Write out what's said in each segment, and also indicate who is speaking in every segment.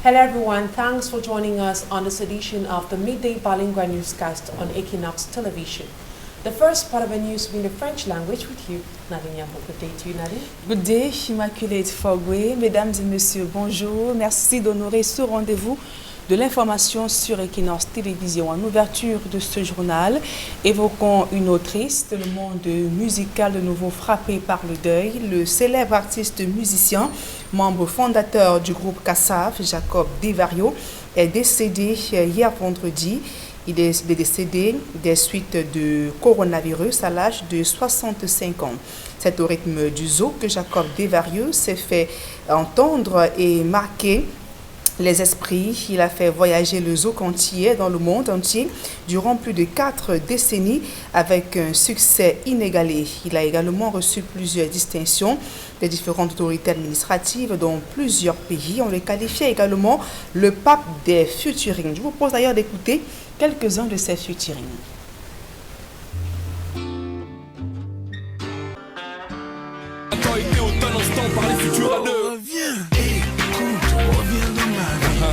Speaker 1: Hello everyone, thanks for joining us on this edition of the Midday Bilingual Newscast on Equinox Television. The first part of the news will be in the French language with you, Nadine Yambo. Good day to you, Nadine.
Speaker 2: Good day, Immaculate Fogwe. Mesdames et messieurs, bonjour. Merci d'honorer ce rendez-vous de l'information sur Equinox Télévision. En ouverture de ce journal, évoquons une autrice de le monde musical de nouveau frappé par le deuil. Le célèbre artiste musicien, membre fondateur du groupe Kassav, Jacob Devario, est décédé hier vendredi. Il est décédé des suites de coronavirus à l'âge de 65 ans. C'est au rythme du zoo que Jacob Devario s'est fait entendre et marquer les esprits. Il a fait voyager le zouk entier dans le monde entier durant plus de 4 décennies avec un succès inégalé. Il a également reçu plusieurs distinctions des différentes autorités administratives dans plusieurs pays. On le qualifiait également le pape des featuring. Je vous propose d'ailleurs d'écouter quelques-uns de ces featuring.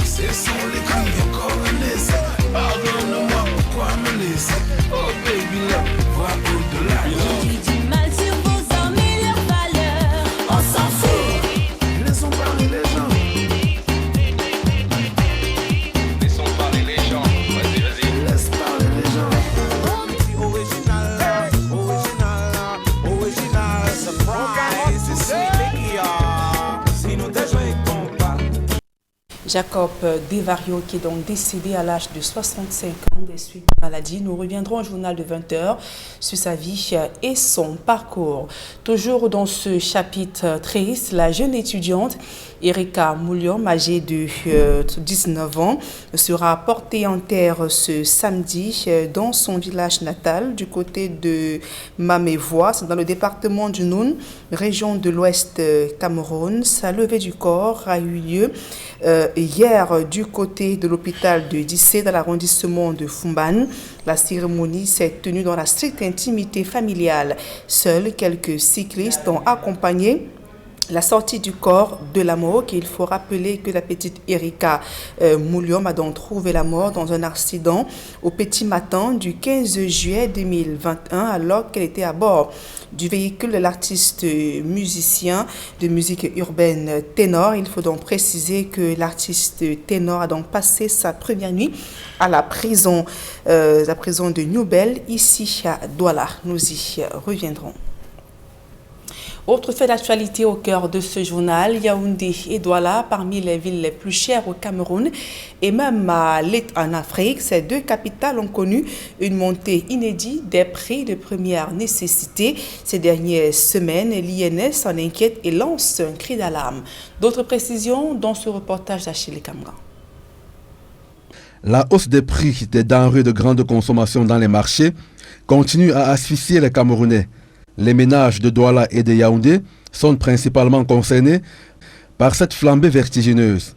Speaker 3: Ce sont les cris encore laissés. Pardonne-moi pourquoi me laisser. Oh baby love, vois au-delà.
Speaker 4: Tu dis mal sur vos hommes et leurs valeurs. On s'en fout.
Speaker 3: Laissons parler les gens. Laissons parler les gens. Vas-y, vas-y. Laisse parler les gens. Original, original, original. Surprise, c'est si nous te jouons qu'on parle.
Speaker 2: Jacob Devario, qui est donc décédé à l'âge de 65 ans des suites de maladie. Nous reviendrons au journal de 20h sur sa vie et son parcours. Toujours dans ce chapitre triste, la jeune étudiante Erika Mouliom, âgée de 19 ans, sera portée en terre ce samedi dans son village natal du côté de Mamévoie, dans le département du Noun, région de l'Ouest Cameroun. Sa levée du corps a eu lieu hier du côté de l'hôpital de Dissé dans l'arrondissement de Fumban. La cérémonie s'est tenue dans la stricte intimité familiale. Seuls quelques cyclistes ont accompagné la sortie du corps de la morgue. Il faut rappeler que la petite Erika Mouliom a donc trouvé la mort dans un accident au petit matin du 15 juillet 2021 alors qu'elle était à bord du véhicule de l'artiste musicien de musique urbaine Ténor. Il faut donc préciser que l'artiste Ténor a donc passé sa première nuit à la prison de Newbel, ici à Douala. Nous y reviendrons. Autre fait d'actualité au cœur de ce journal, Yaoundé et Douala, parmi les villes les plus chères au Cameroun et même en Afrique, ces deux capitales ont connu une montée inédite des prix de première nécessité. Ces dernières semaines, l'INS s'en inquiète et lance un cri d'alarme. D'autres précisions dans ce reportage d'Achille Kamga.
Speaker 5: La hausse des prix des denrées de grande consommation dans les marchés continue à asphyxier les Camerounais. Les ménages de Douala et de Yaoundé sont principalement concernés par cette flambée vertigineuse.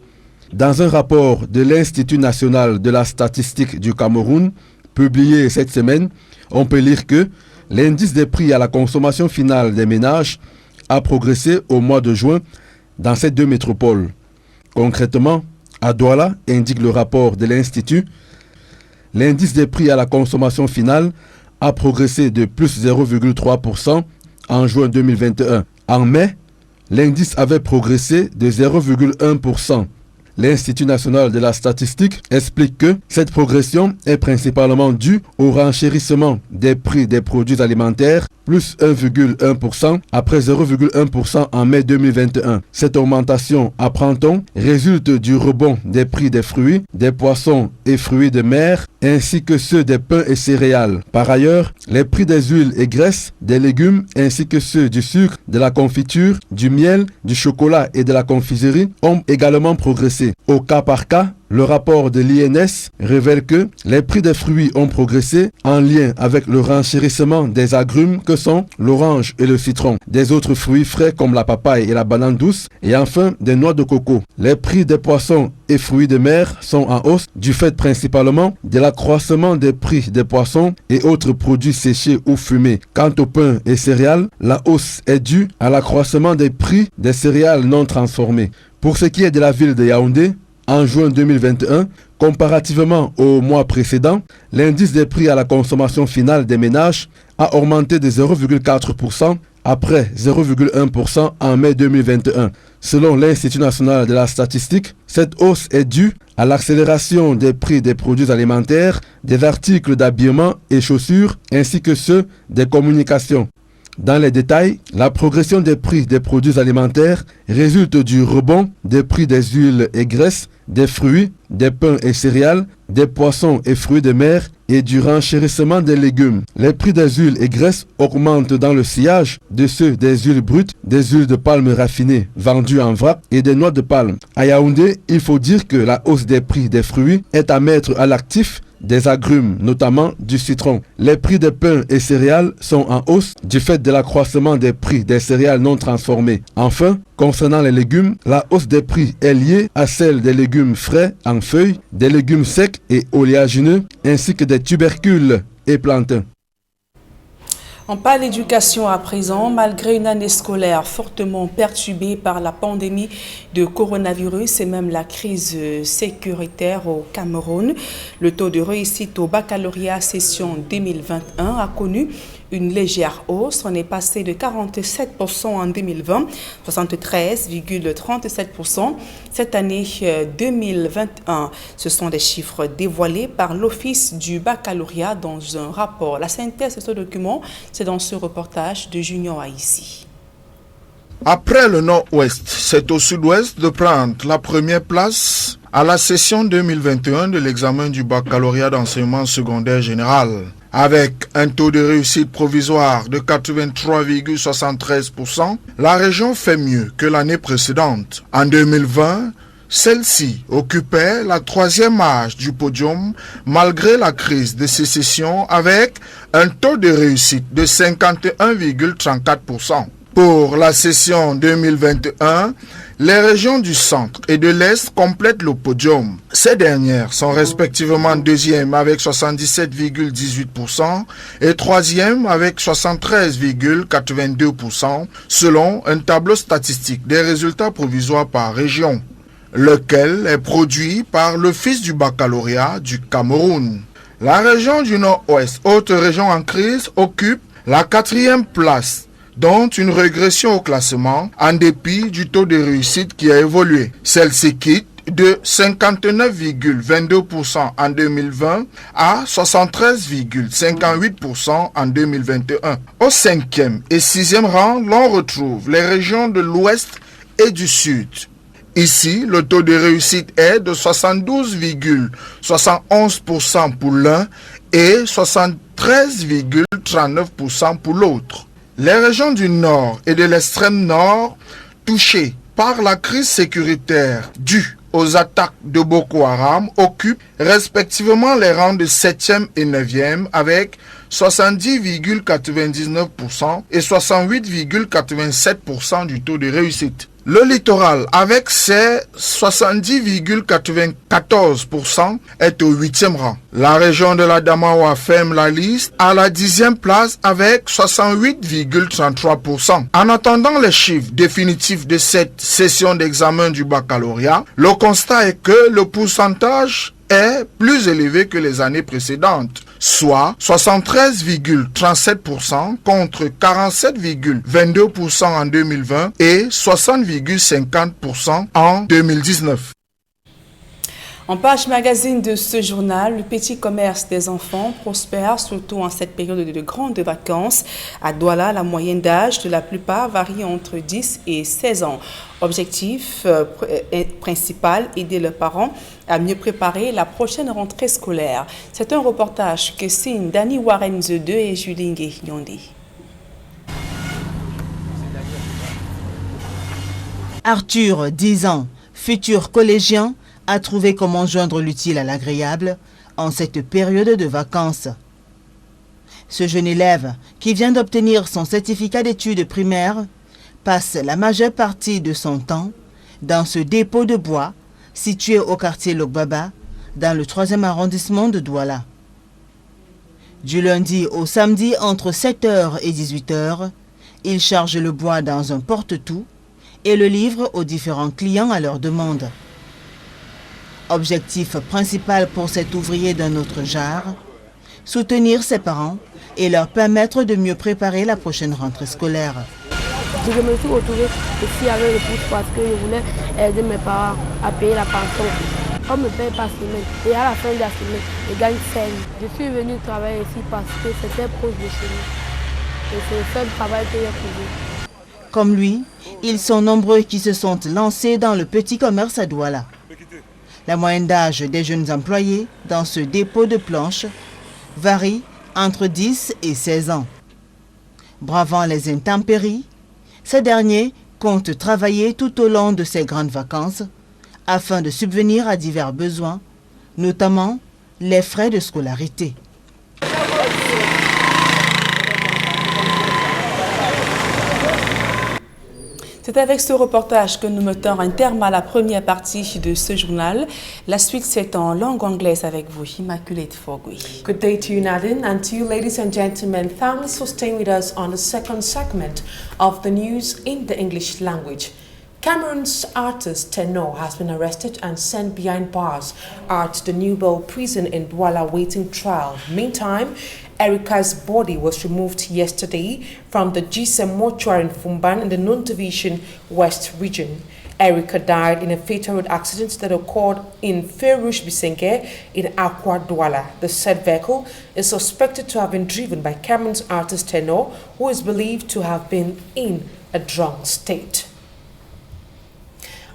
Speaker 5: Dans un rapport de l'Institut national de la statistique du Cameroun, publié cette semaine, on peut lire que l'indice des prix à la consommation finale des ménages a progressé au mois de juin dans ces deux métropoles. Concrètement, à Douala, indique le rapport de l'Institut, l'indice des prix à la consommation finale a progressé de plus 0,3% en juin 2021. En mai, l'indice avait progressé de 0,1%. L'Institut national de la statistique explique que cette progression est principalement due au renchérissement des prix des produits alimentaires, plus 1,1% après 0,1% en mai 2021. Cette augmentation, apprend-on, résulte du rebond des prix des fruits, des poissons et fruits de mer, ainsi que ceux des pains et céréales. Par ailleurs, les prix des huiles et graisses, des légumes, ainsi que ceux du sucre, de la confiture, du miel, du chocolat et de la confiserie ont également progressé. Au cas par cas, le rapport de l'INS révèle que les prix des fruits ont progressé en lien avec le renchérissement des agrumes que sont l'orange et le citron, des autres fruits frais comme la papaye et la banane douce, et enfin des noix de coco. Les prix des poissons et fruits de mer sont en hausse du fait principalement de l'accroissement des prix des poissons et autres produits séchés ou fumés. Quant au pain et céréales, la hausse est due à l'accroissement des prix des céréales non transformées. Pour ce qui est de la ville de Yaoundé, En juin 2021, comparativement au mois précédent, l'indice des prix à la consommation finale des ménages a augmenté de 0,4% après 0,1% en mai 2021. Selon l'Institut national de la statistique, cette hausse est due à l'accélération des prix des produits alimentaires, des articles d'habillement et chaussures, ainsi que ceux des communications. Dans les détails, la progression des prix des produits alimentaires résulte du rebond des prix des huiles et graisses, des fruits, des pains et céréales, des poissons et fruits de mer et du renchérissement des légumes. Les prix des huiles et graisses augmentent dans le sillage de ceux des huiles brutes, des huiles de palme raffinées vendues en vrac et des noix de palme. À Yaoundé, il faut dire que la hausse des prix des fruits est à mettre à l'actif des agrumes, notamment du citron. Les prix des pains et céréales sont en hausse du fait de l'accroissement des prix des céréales non transformées. Enfin, concernant les légumes, la hausse des prix est liée à celle des légumes frais en feuilles, des légumes secs et oléagineux, ainsi que des tubercules et plantains.
Speaker 2: On parle d'éducation à présent. Malgré une année scolaire fortement perturbée par la pandémie de coronavirus et même la crise sécuritaire au Cameroun, le taux de réussite au baccalauréat session 2021 a connu une légère hausse. On est passé de 47% en 2020, 73,37% cette année 2021. Ce sont des chiffres dévoilés par l'Office du baccalauréat dans un rapport. La synthèse de ce document, c'est dans ce reportage de Junior Haïssi.
Speaker 6: Après le Nord-Ouest, c'est au Sud-Ouest de prendre la première place à la session 2021 de l'examen du baccalauréat d'enseignement secondaire général. Avec un taux de réussite provisoire de 83,73%, la région fait mieux que l'année précédente. En 2020, celle-ci occupait la troisième marche du podium malgré la crise de sécession avec un taux de réussite de 51,34%. Pour la session 2021, les régions du centre et de l'Est complètent le podium. Ces dernières sont respectivement deuxième avec 77,18% et troisième avec 73,82% selon un tableau statistique des résultats provisoires par région, lequel est produit par l'Office du baccalauréat du Cameroun. La région du Nord-Ouest, autre région en crise, occupe la quatrième place, dont une régression au classement en dépit du taux de réussite qui a évolué. Celle-ci quitte de 59,22% en 2020 à 73,58% en 2021. Au 5e et 6e rang, l'on retrouve les régions de l'Ouest et du Sud. Ici, le taux de réussite est de 72,71% pour l'un et 73,39% pour l'autre. Les régions du Nord et de l'extrême Nord, touchées par la crise sécuritaire due aux attaques de Boko Haram, occupent respectivement les rangs de 7e et 9e avec 70,99% et 68,87% du taux de réussite. Le littoral, avec ses 70,94%, est au 8e rang. La région de l'Adamawa ferme la liste à la 10e place avec 68,33%. En attendant les chiffres définitifs de cette session d'examen du baccalauréat, le constat est que le pourcentage est plus élevé que les années précédentes, soit 73,37% contre 47,22% en 2020 et 60,50% en 2019.
Speaker 2: En page magazine de ce journal, le petit commerce des enfants prospère, surtout en cette période de grandes vacances. À Douala, la moyenne d'âge de la plupart varie entre 10 et 16 ans. Objectif principal, aider leurs parents à mieux préparer la prochaine rentrée scolaire. C'est un reportage que signent Dani Warenze 2 et Julingue Nyondé.
Speaker 7: Arthur, 10 ans, futur collégien, a trouvé comment joindre l'utile à l'agréable en cette période de vacances. Ce jeune élève, qui vient d'obtenir son certificat d'études primaires, passe la majeure partie de son temps dans ce dépôt de bois situé au quartier Lokbaba, dans le 3e arrondissement de Douala. Du lundi au samedi entre 7h et 18h, il charge le bois dans un porte-tout et le livre aux différents clients à leur demande. Objectif principal pour cet ouvrier d'un autre genre, soutenir ses parents et leur permettre de mieux préparer la prochaine rentrée scolaire.
Speaker 8: Je me suis retrouvée ici avec le pouce parce que je voulais aider mes parents à payer la pension. On me paye par semaine et à la fin de la semaine, je gagne 5 000. Je suis venu travailler ici parce que c'était proche de chez nous. Et c'est le seul travail que j'ai trouvé.
Speaker 7: Comme lui, ils sont nombreux qui se sont lancés dans le petit commerce à Douala. La moyenne d'âge des jeunes employés dans ce dépôt de planches varie entre 10 et 16 ans. Bravant les intempéries, ces derniers comptent travailler tout au long de ces grandes vacances afin de subvenir à divers besoins, notamment les frais de scolarité.
Speaker 2: C'est avec ce reportage que nous mettons un terme à la première partie de ce journal. La suite, c'est en langue anglaise avec vous, Immaculate Fogui.
Speaker 1: Good day to you, Nadine, and to you, ladies and gentlemen. Thanks for staying with us on the second segment of the news in the English language. Cameroon's artist Tenor has been arrested and sent behind bars at the Newbell prison in Douala waiting trial. Meantime, Erica's body was removed yesterday from the GSM mortuary in Fumban in the Non Division West region. Erica died in a fatal road accident that occurred in Ferouche Bisenke in Akwa Douala. The said vehicle is suspected to have been driven by Cameroon's artist Tenor, who is believed to have been in a drunk state.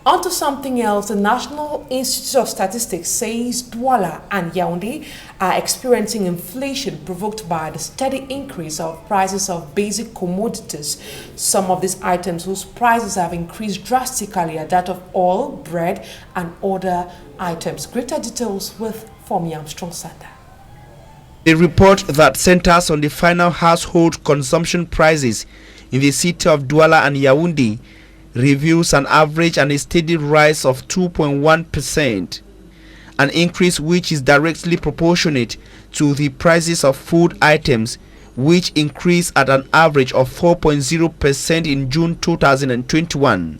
Speaker 1: On to something else, the National Institute of Statistics says Douala and Yaoundé are experiencing inflation provoked by the steady increase of prices of basic commodities. Some of these items whose prices have increased drastically are that of oil, bread, and other items. Greater details with Fomi Armstrong Sanda.
Speaker 9: A report that centers on the final household consumption prices in the city of Douala and Yaoundé reveals an average and a steady rise of 2.1%, an increase which is directly proportionate to the prices of food items, which increased at an average of 4.0% in June 2021.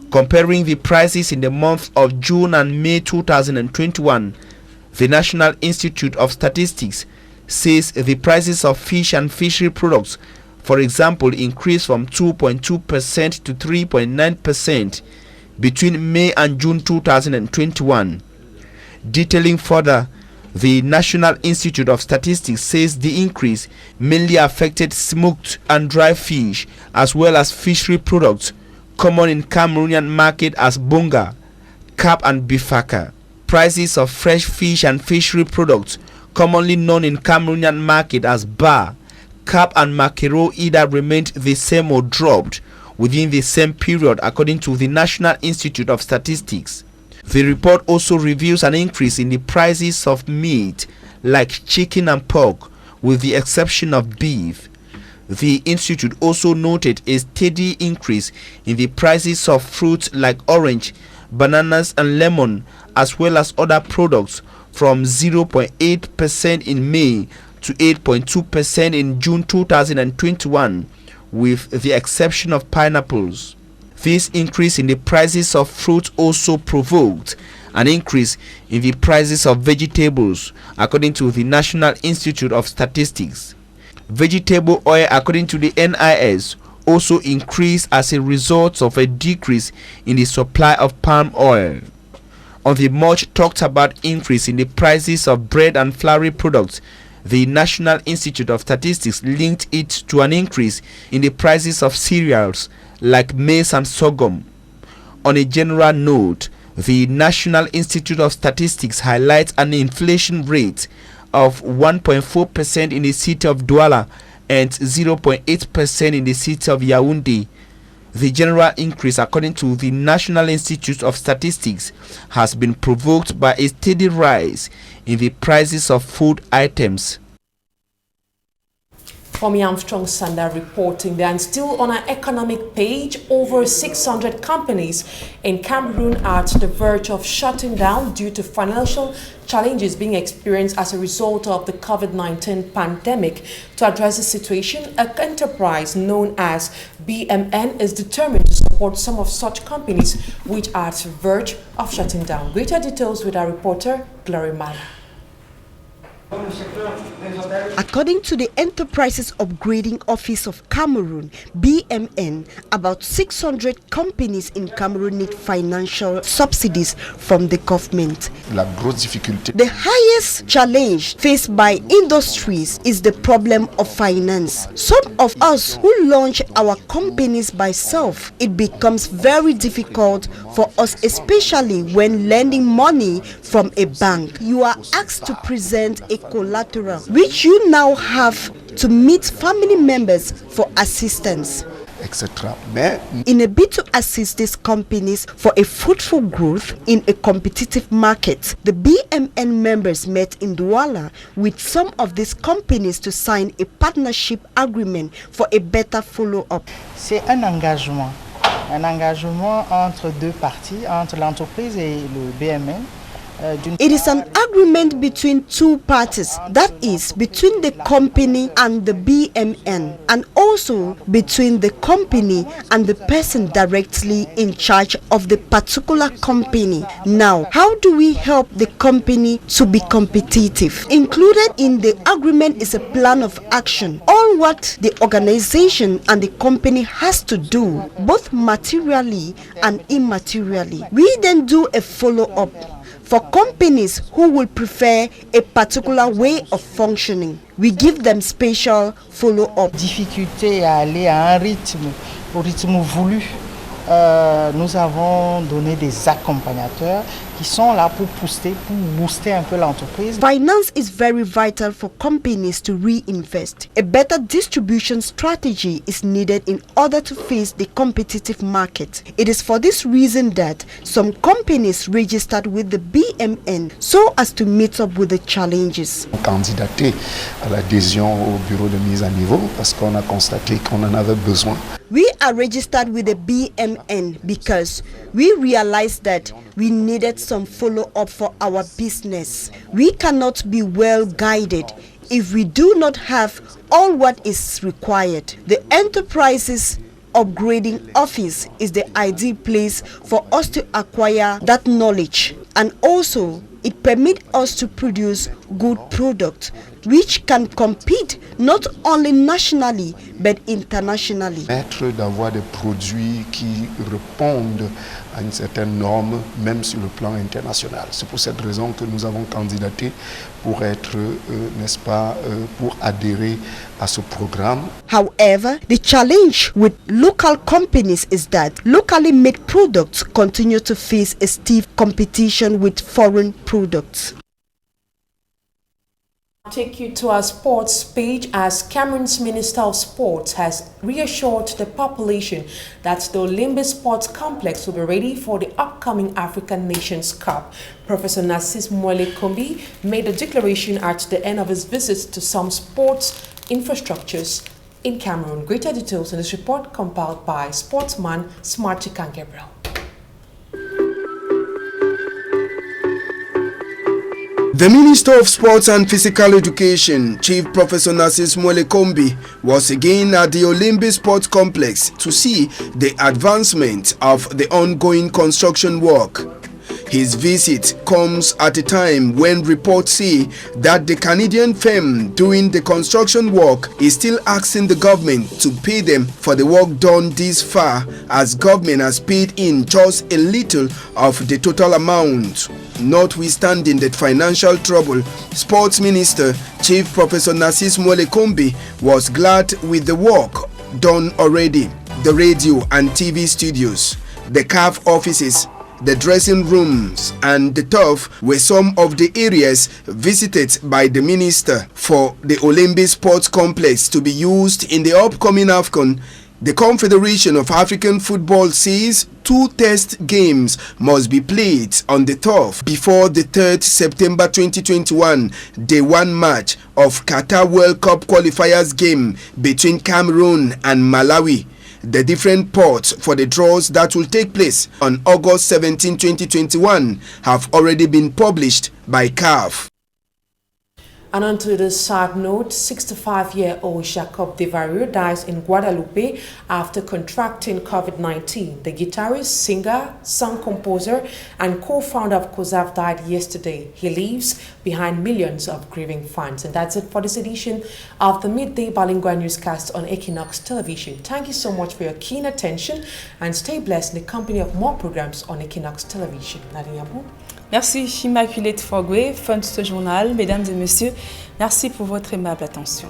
Speaker 9: Comparing the prices in the months of June and May 2021, the National Institute of Statistics says the prices of fish and fishery products, for example, increased from 2.2% to 3.9% between May and June 2021. Detailing further, the National Institute of Statistics says the increase mainly affected smoked and dry fish as well as fishery products common in Cameroonian market as bonga, cap and bifaka. Prices of fresh fish and fishery products commonly known in Cameroonian market as bar, cap and mackerel either remained the same or dropped within the same period according to the National Institute of Statistics. The report also reveals an increase in the prices of meat like chicken and pork with the exception of beef. The institute also noted a steady increase in the prices of fruits like orange, bananas and lemon as well as other products from 0.8% in May to 8.2% in June 2021, with the exception of pineapples. This increase in the prices of fruit also provoked an increase in the prices of vegetables, according to the National Institute of Statistics. Vegetable oil, according to the NIS, also increased as a result of a decrease in the supply of palm oil. On the much talked about increase in the prices of bread and floury products, the National Institute of Statistics linked it to an increase in the prices of cereals like maize and sorghum. On a general note, the National Institute of Statistics highlights an inflation rate of 1.4% in the city of Douala and 0.8% in the city of Yaoundé. The general increase, according to the National Institute of Statistics, has been provoked by a steady rise in the prices of food items.
Speaker 1: Kwame Armstrong Sanda reporting that. And still on our economic page, over 600 companies in Cameroon are at the verge of shutting down due to financial challenges being experienced as a result of the COVID-19 pandemic. To address the situation, an enterprise known as BMN is determined to support some of such companies which are at the verge of shutting down. Greater details with our reporter, Glory Mala.
Speaker 10: According to the Enterprises Upgrading Office of Cameroon, BMN, about 600 companies in Cameroon need financial subsidies from the government. The highest challenge faced by industries is the problem of finance. Some of us who launch our companies by self, it becomes very difficult for us, especially when lending money from a bank. You are asked to present a collateral, which you now have to meet family members for assistance, etc. In a bid to assist these companies for a fruitful growth in a competitive market, the BMN members met in Douala with some of these companies to sign a partnership agreement for a better follow-up.
Speaker 11: C'est un engagement entre deux parties, entre l'entreprise et le BMN.
Speaker 10: It is an agreement between two parties, that is, between the company and the BMN, and also between the company and the person directly in charge of the particular company. Now, how do we help the company to be competitive? Included in the agreement is a plan of action, all what the organization and the company has to do, both materially and immaterially. We then do a follow-up for companies who will prefer a particular way of functioning. We give them special follow-up.
Speaker 11: Difficulté à aller à un rythme, au rythme voulu. Nous avons donné des accompagnateurs qui sont là pour booster un peu l'entreprise.
Speaker 10: Finance is very vital for companies to reinvest. A better distribution strategy is needed in order to face the competitive market. It is for this reason that some companies registered with the BMN so as to meet up with the challenges.
Speaker 12: Candidaté à l'adhésion au bureau de mise à niveau parce qu'on a constaté qu'on en avait besoin.
Speaker 10: We are registered with the BMN because we realized that we needed some follow-up for our business. We cannot be well guided if we do not have all what is required. The Enterprises Upgrading Office is the ideal place for us to acquire that knowledge, and also it permits us to produce good products which can compete not only nationally but internationally.
Speaker 12: Permettre d'avoir des produits qui répondent à une certaine norme, même sur le plan international. C'est pour cette raison que nous avons candidaté pour être, n'est-ce pas, pour adhérer à ce programme.
Speaker 10: However, the challenge with local companies is that locally made products continue to face a stiff competition with foreign products.
Speaker 1: Take you to our sports page as Cameroon's Minister of Sports has reassured the population that the Olymbe Sports Complex will be ready for the upcoming African Nations Cup. Professor Narcisse Mwele Kombi made a declaration at the end of his visit to some sports infrastructures in Cameroon. Greater details in this report compiled by sportsman Smarty Gabriel.
Speaker 13: The Minister of Sports and Physical Education, Chief Professor Narcisse Mwele Kombi, was again at the Olymbe Sports Complex to see the advancement of the ongoing construction work. His visit comes at a time when reports say that the Canadian firm doing the construction work is still asking the government to pay them for the work done this far, as government has paid in just a little of the total amount. Notwithstanding the financial trouble, Sports Minister Chief Professor Narcisse Mwele Kombi was glad with the work done already. The radio and TV studios, the CAF offices, the dressing rooms and the turf were some of the areas visited by the minister for the Olymbe Sports Complex to be used in the upcoming AFCON. The Confederation of African Football says 2 test games must be played on the turf before the 3rd September 2021 Day 1 match of Qatar World Cup qualifiers game between Cameroon and Malawi. The different ports for the draws that will take place on August 17, 2021 have already been published by CAF.
Speaker 1: And on to the sad note, 65-year-old Jacob Devario dies in Guadeloupe after contracting COVID-19. The guitarist, singer, song composer, and co-founder of COSAF died yesterday. He leaves behind millions of grieving fans. And that's it for this edition of the Midday Bilingual Newscast on Equinox Television. Thank you so much for your keen attention and stay blessed in the company of more programs on Equinox Television. Nadiabou.
Speaker 2: Merci Immaculée Fogwe, fin de ce journal. Mesdames et messieurs, merci pour votre aimable attention.